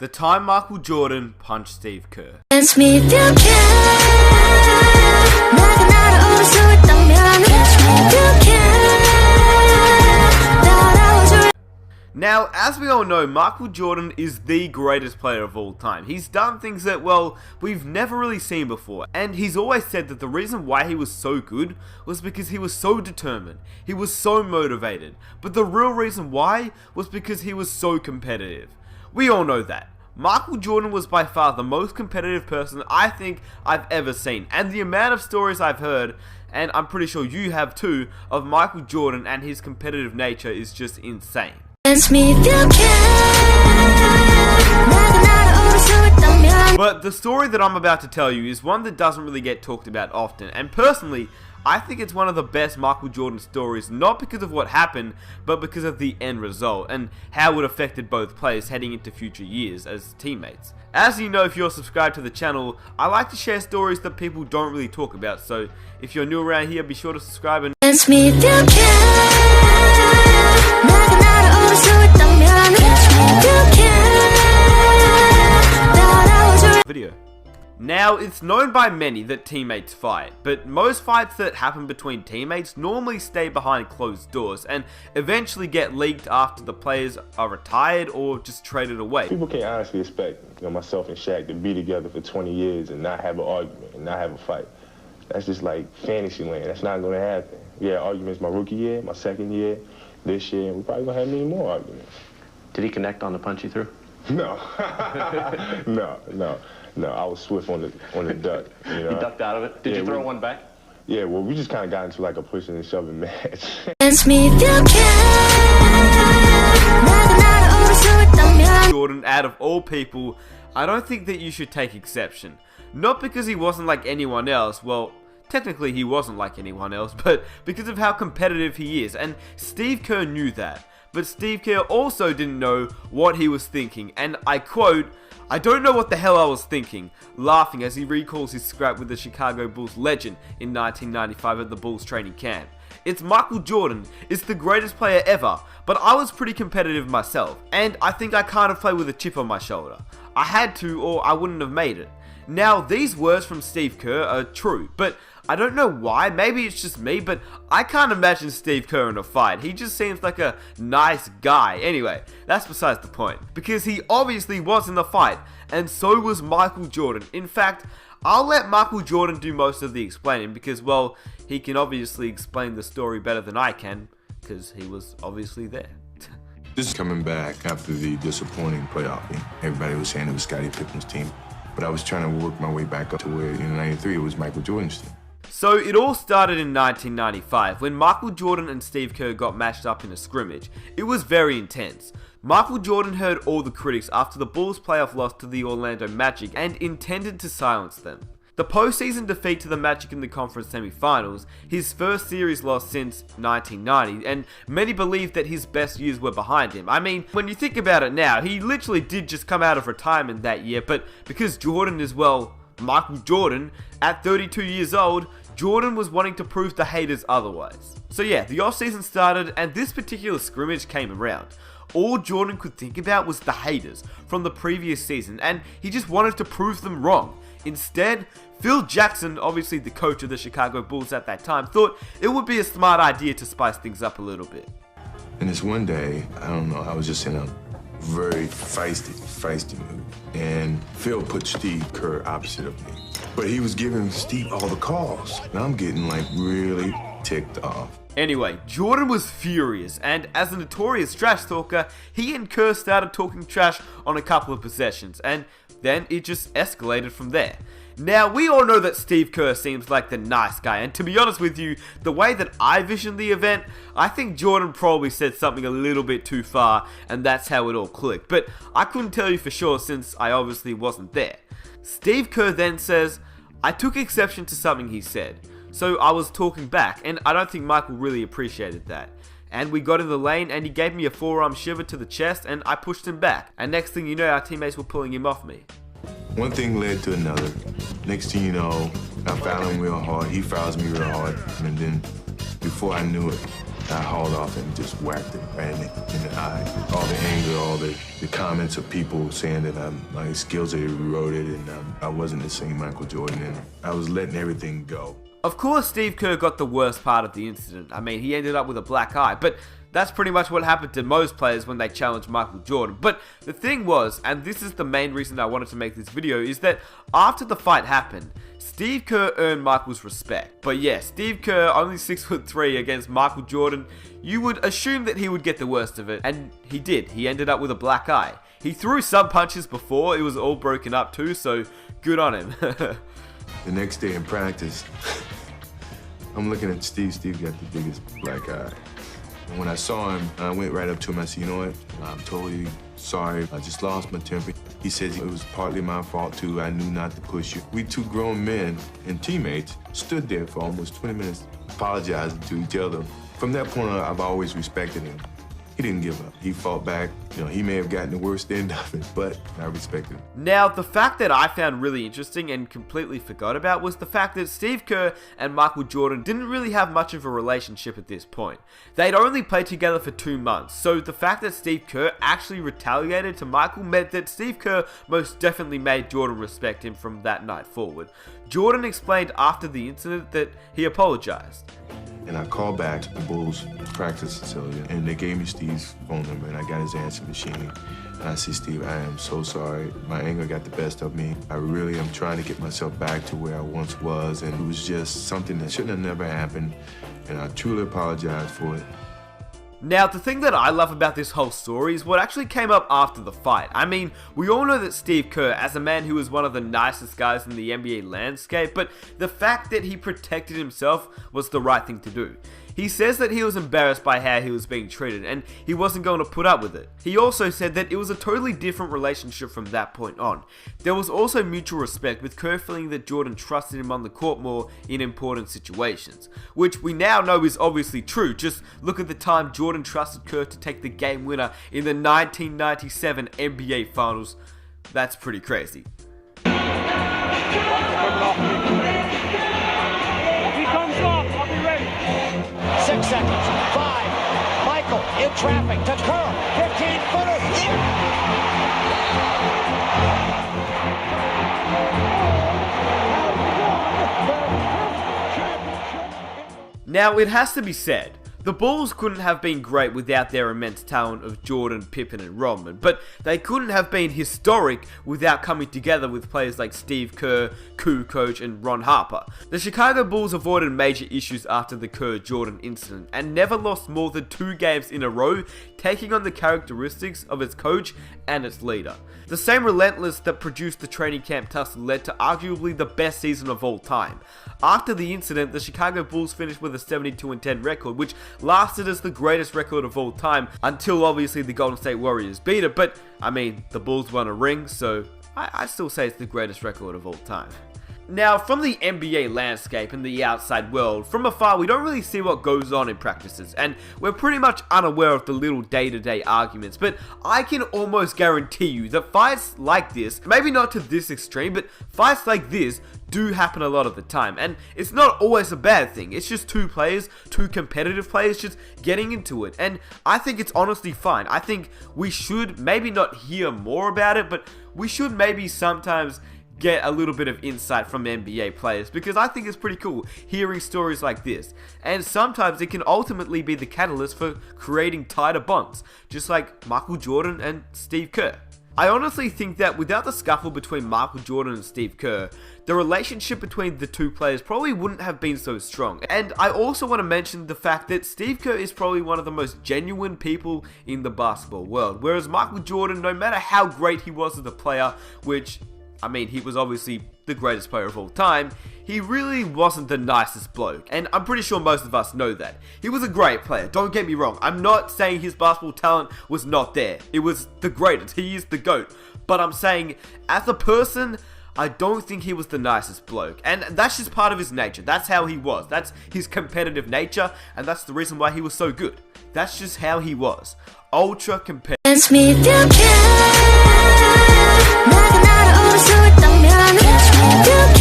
The time Michael Jordan punched Steve Kerr. Dance me if you can. 내가 날아올 수 있다면 Dance me if you can. 따라와줄. Now, as we all know, Michael Jordan is the greatest player of all time. He's done things that, well, we've never really seen before. And he's always said that the reason why he was so good was because he was so determined. He was so motivated. But the real reason why was because he was so competitive. We all know that. Michael Jordan was by far the most competitive person I think I've ever seen, and the amount of stories I've heard, and I'm pretty sure you have too, of Michael Jordan and his competitive nature is just insane. Dance me if you can. 내가 날아올 수 있다면. But the story that I'm about to tell you is one that doesn't really get talked about often, and personally, I think it's one of the best Michael Jordan stories, not because of what happened, but because of the end result, and how it affected both players heading into future years as teammates. As you know, if you're subscribed to the channel, I like to share stories that people don't really talk about, so if you're new around here, be sure to subscribe and Dance me if you can. 내가 날아올 수 있다면 Dance me if you can. 따라와줄. video. Now, it's known by many that teammates fight, but most fights that happen between teammates normally stay behind closed doors and eventually get leaked after the players are retired or just traded away. People can't honestly expect, myself and Shaq to be together for 20 years and not have an argument and not have a fight. That's just like fantasy land. That's not going to happen. We had arguments my rookie year, my second year, this year, and we're probably going to have many more arguments. Did he connect on the punch you threw? No. No, I was swift on the duck. You ducked out of it? Did you throw one back? Yeah, well, we just kind of got into like a pushing and shoving match. Dance me if you can. 내가 날아올 수 있다면. Jordan, out of all people, I don't think that you should take exception. Not because he wasn't like anyone else, well, technically he wasn't like anyone else, but because of how competitive he is, and Steve Kerr knew that. But Steve Kerr also didn't know what he was thinking, and I quote, "I don't know what the hell I was thinking," laughing as he recalls his scrap with the Chicago Bulls legend in 1995 at the Bulls training camp. It's Michael Jordan, it's the greatest player ever, but I was pretty competitive myself, and I think I kind of play with a chip on my shoulder. I had to, or I wouldn't have made it. Now, these words from Steve Kerr are true, but I don't know why, maybe it's just me, but I can't imagine Steve Kerr in a fight. He just seems like a nice guy. Anyway, that's besides the point, because he obviously was in the fight, and so was Michael Jordan. In fact, I'll let Michael Jordan do most of the explaining, because, well, he can obviously explain the story better than I can, because he was obviously there. This is coming back after the disappointing playoff game. Everybody was saying it was Scottie Pippen's team, but I was trying to work my way back up to where in '93 it was Michael Jordan's team. So it all started in 1995 when Michael Jordan and Steve Kerr got matched up in a scrimmage. It was very intense. Michael Jordan heard all the critics after the Bulls' playoff loss to the Orlando Magic and intended to silence them. The postseason defeat to the Magic in the conference semifinals, his first series loss since 1990, and many believe that his best years were behind him. I mean, when you think about it now, he literally did just come out of retirement that year, but because Jordan is, well, Michael Jordan, at 32 years old, Jordan was wanting to prove to haters otherwise. So yeah, the offseason started and this particular scrimmage came around. All Jordan could think about was the haters from the previous season, and he just wanted to prove them wrong. Instead, Phil Jackson, obviously the coach of the Chicago Bulls at that time, thought it would be a smart idea to spice things up a little bit. And this one day, I don't know, I was just in a very feisty mood. And Phil put Steve Kerr opposite of me. But he was giving Steve all the calls. And I'm getting like really ticked off. Anyway, Jordan was furious, and as a notorious trash talker, he and Kerr started talking trash on a couple of possessions, and then it just escalated from there. Now, we all know that Steve Kerr seems like the nice guy, and to be honest with you, the way that I visioned the event, I think Jordan probably said something a little bit too far, and that's how it all clicked, but I couldn't tell you for sure since I obviously wasn't there. Steve Kerr then says, "I took exception to something he said. So I was talking back, and I don't think Michael really appreciated that. And we got in the lane, and he gave me a forearm shiver to the chest, and I pushed him back. And next thing you know, our teammates were pulling him off me." One thing led to another. Next thing you know, I fouled him real hard. He fouls me real hard. And then before I knew it, I hauled off and just whacked it right in the eye. All the anger, all the comments of people saying that my skills are eroded and I wasn't the same Michael Jordan, and I was letting everything go. Of course, Steve Kerr got the worst part of the incident. I mean, he ended up with a black eye, but that's pretty much what happened to most players when they challenged Michael Jordan. But the thing was, and this is the main reason I wanted to make this video, is that after the fight happened, Steve Kerr earned Michael's respect. But yeah, Steve Kerr, only 6'3" against Michael Jordan, you would assume that he would get the worst of it, and he did. He ended up with a black eye. He threw some punches before, it was all broken up too, so good on him. The next day in practice, I'm looking at Steve. Steve got the biggest black eye. And when I saw him, I went right up to him. I said, you know what? I'm totally sorry. I just lost my temper. He says it was partly my fault, too. I knew not to push you. We two grown men and teammates stood there for almost 20 minutes apologizing to each other. From that point on, I've always respected him. He didn't give up. He fought back. You know, he may have gotten the worst end of it, but I respect him. Now, the fact that I found really interesting and completely forgot about was the fact that Steve Kerr and Michael Jordan didn't really have much of a relationship at this point. They'd only played together for 2 months, so the fact that Steve Kerr actually retaliated to Michael meant that Steve Kerr most definitely made Jordan respect him from that night forward. Jordan explained after the incident that he apologized. And I called back to the Bulls practice facility, and they gave me Steve's phone number, and I got his answer machine. And I said, Steve, I am so sorry. My anger got the best of me. I really am trying to get myself back to where I once was, and it was just something that shouldn't have never happened, and I truly apologize for it. Now, the thing that I love about this whole story is what actually came up after the fight. I mean, we all know that Steve Kerr, as a man who was one of the nicest guys in the NBA landscape, but the fact that he protected himself was the right thing to do. He says that he was embarrassed by how he was being treated and he wasn't going to put up with it. He also said that it was a totally different relationship from that point on. There was also mutual respect, with Kerr feeling that Jordan trusted him on the court more in important situations, which we now know is obviously true. Just look at the time Jordan trusted Kerr to take the game winner in the 1997 NBA Finals. That's pretty crazy. He comes off, I'll be ready. 6 seconds, 5, Michael in traffic to Kerr, 15-footer. Now, it has to be said, the Bulls couldn't have been great without their immense talent of Jordan, Pippen, and Rodman, but they couldn't have been historic without coming together with players like Steve Kerr, Kukoc, and Ron Harper. The Chicago Bulls avoided major issues after the Kerr-Jordan incident and never lost more than 2 games in a row, taking on the characteristics of its coach and its leader. The same relentlessness that produced the training camp tussle led to arguably the best season of all time. After the incident, the Chicago Bulls finished with a 72-10 record, which lasted as the greatest record of all time until obviously the Golden State Warriors beat it. But I mean, the Bulls won a ring, so I still say it's the greatest record of all time. Now, from the NBA landscape and the outside world, from afar we don't really see what goes on in practices, and we're pretty much unaware of the little day-to-day arguments, but I can almost guarantee you that fights like this, maybe not to this extreme, but fights like this do happen a lot of the time, and it's not always a bad thing. It's just 2 players, 2 competitive players just getting into it, and I think it's honestly fine. I think we should maybe not hear more about it, but we should maybe sometimes get a little bit of insight from NBA players, because I think it's pretty cool hearing stories like this, and sometimes it can ultimately be the catalyst for creating tighter bonds, just like Michael Jordan and Steve Kerr. I honestly think that without the scuffle between Michael Jordan and Steve Kerr, the relationship between the 2 players probably wouldn't have been so strong. And I also want to mention the fact that Steve Kerr is probably one of the most genuine people in the basketball world, whereas Michael Jordan, no matter how great he was as a player, which I mean, he was obviously the greatest player of all time, he really wasn't the nicest bloke, and I'm pretty sure most of us know that. He was a great player, don't get me wrong. I'm not saying his basketball talent was not there. It was the greatest, he is the GOAT. But I'm saying, as a person, I don't think he was the nicest bloke, and that's just part of his nature. That's how he was. That's his competitive nature, and that's the reason why he was so good. That's just how he was. Ultra competitive. Ask me if you care. 나가 나를 오를 수 있다면 Ask me if you care.